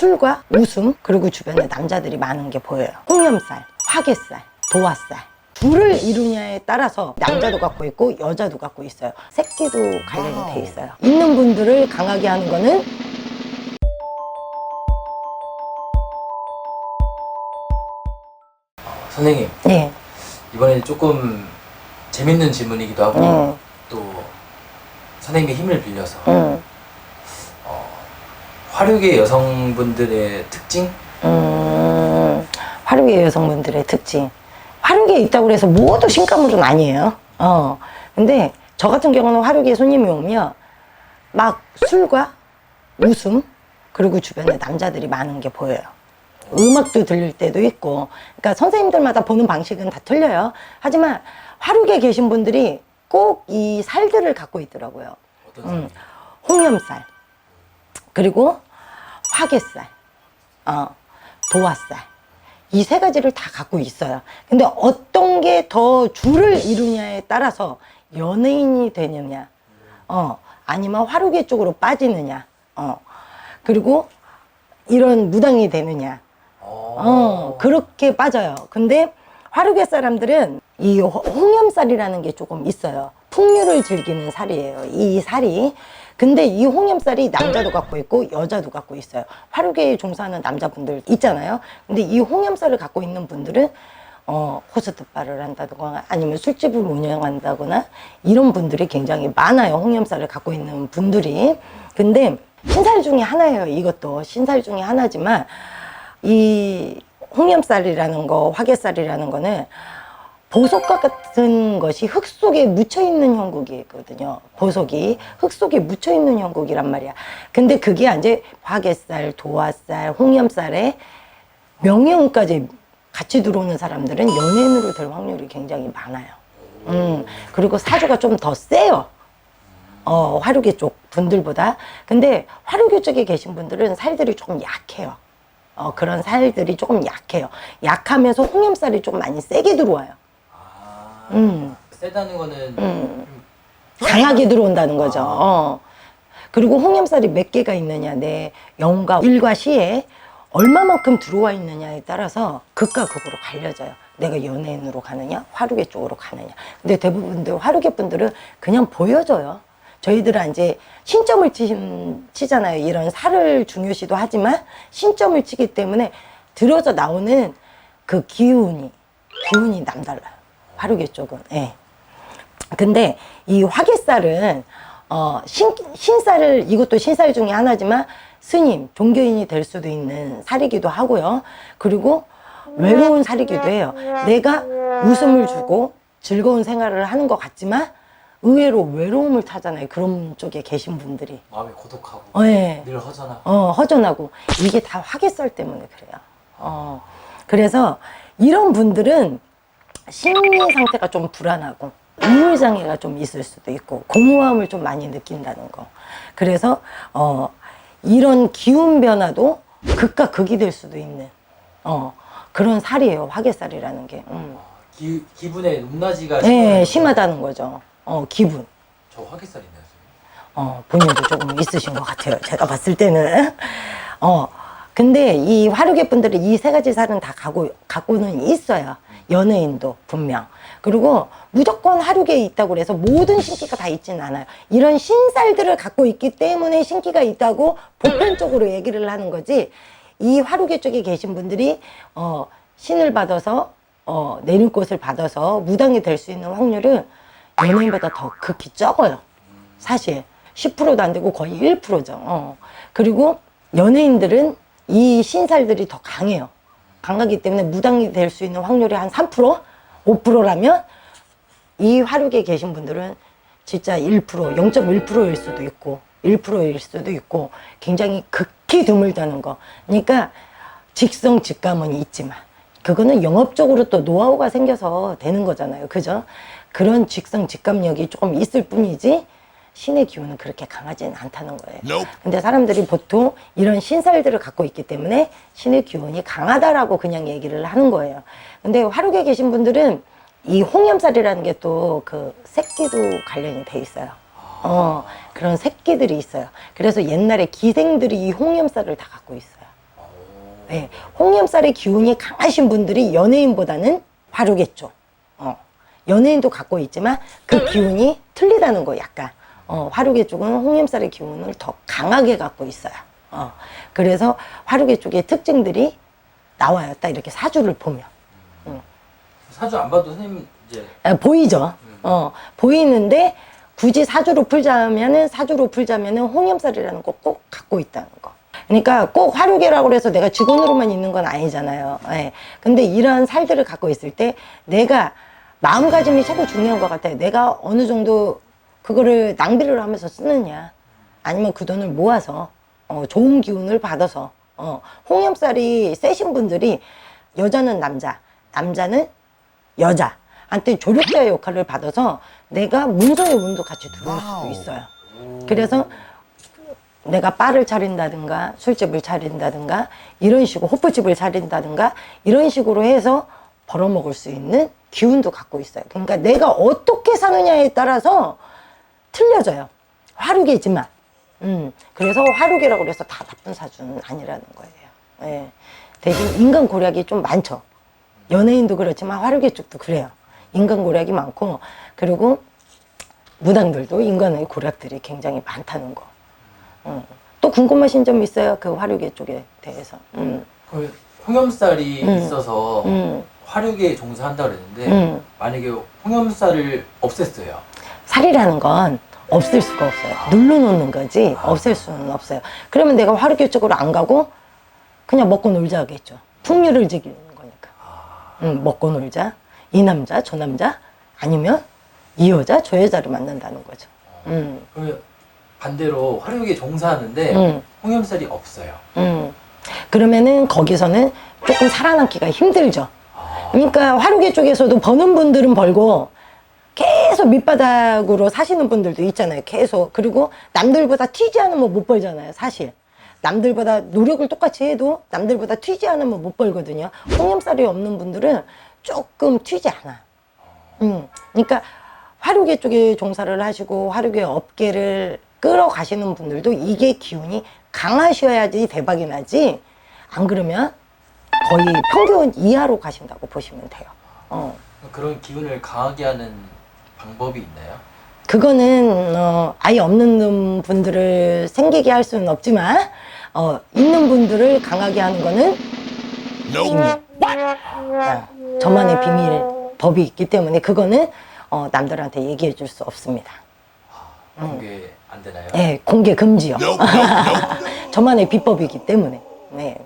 술과 웃음, 그리고 주변에 남자들이 많은 게 보여요. 홍염살, 화개살, 도화살, 둘을 이루냐에 따라서 남자도 갖고 있고 여자도 갖고 있어요. 새끼도 관련이 돼 있어요. 있는 분들을 강하게 하는 거는 선생님, 네. 이번에 조금 재밌는 질문이기도 하고 또 선생님의 힘을 빌려서 화류계 여성분들의 특징? 화류계 여성분들의 특징. 화류계에 있다고 해서 모두 신가물은 아니에요. 근데 저 같은 경우는 화류계 손님이 오면 막 술과 웃음, 그리고 주변에 남자들이 많은 게 보여요. 음악도 들릴 때도 있고, 그러니까 선생님들마다 보는 방식은 다 틀려요. 하지만 화류계에 계신 분들이 꼭 이 살들을 갖고 있더라고요. 어떤 살이요? 홍염살, 그리고 화개살, 도화살, 이 세 가지를 다 갖고 있어요. 근데 어떤 게 더 줄을 이루냐에 따라서 연예인이 되느냐, 아니면 화류계 쪽으로 빠지느냐, 그리고 이런 무당이 되느냐, 그렇게 빠져요. 근데 화류계 사람들은 이 홍염살이라는 게 조금 있어요. 풍류를 즐기는 살이에요, 이 살이. 근데 이 홍염살이 남자도 갖고 있고 여자도 갖고 있어요. 화류계에 종사하는 남자분들 있잖아요. 근데 이 홍염살을 갖고 있는 분들은 호스트바를 한다거나 아니면 술집을 운영한다거나 이런 분들이 굉장히 많아요. 홍염살을 갖고 있는 분들이. 근데 신살 중에 하나예요. 이것도 신살 중에 하나지만 이 홍염살이라는 거, 화개살이라는 거는 보석과 같은 것이 흙 속에 묻혀있는 형국이거든요. 보석이 흙 속에 묻혀있는 형국이란 말이야. 근데 그게 이제 화개살, 도화살, 홍염살에 명예운까지 같이 들어오는 사람들은 연예인으로 될 확률이 굉장히 많아요. 그리고 사주가 좀 더 세요. 화류계 쪽 분들보다. 근데 화류계 쪽에 계신 분들은 살들이 조금 약해요. 그런 살들이 조금 약해요. 약하면서 홍염살이 좀 많이 세게 들어와요. 세다는 거는 강하게 들어온다는 거죠. 그리고 홍염살이 몇 개가 있느냐, 내 영과 일과 시에 얼마만큼 들어와 있느냐에 따라서 극과 극으로 갈려져요. 내가 연예인으로 가느냐, 화류계 쪽으로 가느냐. 근데 대부분들 화류계 분들은 그냥 보여져요. 저희들은 이제 신점을 치잖아요. 이런 살을 중요시도 하지만 신점을 치기 때문에 들어져 나오는 그 기운이 남달라요. 화류계 쪽은. 예. 근데 이 화개살은 신살을, 이것도 신살 중에 하나지만 스님, 종교인이 될 수도 있는 살이기도 하고요. 그리고 외로운 살이기도 해요. 내가 웃음을 주고 즐거운 생활을 하는 것 같지만 의외로 외로움을 타잖아요. 그런 쪽에 계신 분들이. 마음이 고독하고 네. 늘 허전하고. 허전하고. 이게 다 화개살 때문에 그래요. 그래서 이런 분들은 심리 상태가 좀 불안하고 우울장애가 좀 있을 수도 있고 공허함을 좀 많이 느낀다는 거. 그래서 이런 기운 변화도 극과 극이 될 수도 있는 그런 살이에요. 화개살이라는 게. 기분의 높낮이가 네, 심하다는 거죠. 기분. 저 화개살 있나요? 본인도 조금 있으신 것 같아요. 제가 봤을 때는. 근데 이 화류계 분들이 이 세 가지 살은 다 갖고는 있어요. 연예인도 분명. 그리고 무조건 화류계에 있다고 해서 모든 신기가 다 있지는 않아요. 이런 신살들을 갖고 있기 때문에 신기가 있다고 보편적으로 얘기를 하는 거지. 이 화류계 쪽에 계신 분들이 신을 받아서 내릴 곳을 받아서 무당이 될 수 있는 확률은 연예인보다 더 극히 적어요. 사실 10%도 안 되고 거의 1%죠. 그리고 연예인들은 이 신살들이 더 강해요. 강하기 때문에 무당이 될 수 있는 확률이 한 3%? 5%라면 이 화류계에 계신 분들은 진짜 1%, 0.1%일 수도 있고 1%일 수도 있고 굉장히 극히 드물다는 거. 그러니까 직성 직감은 있지만 그거는 영업적으로 또 노하우가 생겨서 되는 거잖아요. 그죠? 그런 직성 직감력이 조금 있을 뿐이지 신의 기운은 그렇게 강하지는 않다는 거예요. 근데 사람들이 보통 이런 신살들을 갖고 있기 때문에 신의 기운이 강하다라고 그냥 얘기를 하는 거예요. 근데 화류계에 계신 분들은 이 홍염살이라는 게 또 그 새끼도 관련이 돼 있어요. 그런 새끼들이 있어요. 그래서 옛날에 기생들이 이 홍염살을 다 갖고 있어요. 네, 홍염살의 기운이 강하신 분들이 연예인보다는 화류계 쪽. 연예인도 갖고 있지만 그 기운이 틀리다는 거 약간. 화류계 쪽은 홍염살의 기운을 더 강하게 갖고 있어요. 그래서 화류계 쪽의 특징들이 나와요. 딱 이렇게 사주를 보면. 사주 안 봐도 선생님 이제 보이죠. 보이는데 굳이 사주로 풀자면은 홍염살이라는 거 꼭 갖고 있다는 거. 그러니까 꼭 화류계라고 해서 내가 직원으로만 있는 건 아니잖아요. 예. 근데 이런 살들을 갖고 있을 때 내가 마음가짐이 최고 중요한 것 같아요. 내가 어느 정도 그거를 낭비를 하면서 쓰느냐, 아니면 그 돈을 모아서 좋은 기운을 받아서. 홍염살이 세신 분들이 여자는 남자, 남자는 여자한테 조력자의 역할을 받아서 내가 문서의 운도 같이 들어올 수도 있어요. 그래서 내가 바를 차린다든가 술집을 차린다든가 이런 식으로 호프집을 차린다든가 이런 식으로 해서 벌어먹을 수 있는 기운도 갖고 있어요. 그러니까 내가 어떻게 사느냐에 따라서 틀려져요. 화류계지만. 그래서 화류계라고 해서 다 나쁜 사주는 아니라는 거예요. 예. 대신 인간 고략이 좀 많죠. 연예인도 그렇지만 화류계 쪽도 그래요. 인간 고략이 많고, 그리고 무당들도 인간의 고략들이 굉장히 많다는 거. 또 궁금하신 점 있어요? 그 화류계 쪽에 대해서. 그 홍염살이 있어서 화류계에 종사한다 그랬는데 만약에 홍염살을 없앴어요. 살이라는 건 없앨 수가 없어요. 눌러놓는 거지 없앨 수는 없어요. 그러면 내가 화류계 쪽으로 안 가고 그냥 먹고 놀자 하겠죠. 풍류를 즐기는 거니까. 먹고 놀자. 이 남자 저 남자 아니면 이 여자 저 여자를 만난다는 거죠. 그러면 반대로 화류계에 종사하는데 홍염살이 없어요. 그러면은 거기서는 조금 살아남기가 힘들죠. 그러니까 화류계 쪽에서도 버는 분들은 벌고 계속 밑바닥으로 사시는 분들도 있잖아요. 계속. 그리고 남들보다 튀지 않으면 못 벌잖아요. 사실. 남들보다 노력을 똑같이 해도 남들보다 튀지 않으면 못 벌거든요. 홍염살이 없는 분들은 조금 튀지 않아. 그러니까 화류계 쪽에 종사를 하시고 화류계 업계를 끌어가시는 분들도 이게 기운이 강하셔야지 대박이 나지, 안 그러면 거의 평균 이하로 가신다고 보시면 돼요. 그런 기운을 강하게 하는 방법이 있나요? 그거는 아예 없는 분들을 생기게 할 수는 없지만 있는 분들을 강하게 하는 거는 저만의 비밀 법이 있기 때문에 그거는 남들한테 얘기해 줄 수 없습니다. 공개 안 되나요? 네, 공개 금지요. 저만의 비법이기 때문에. 네.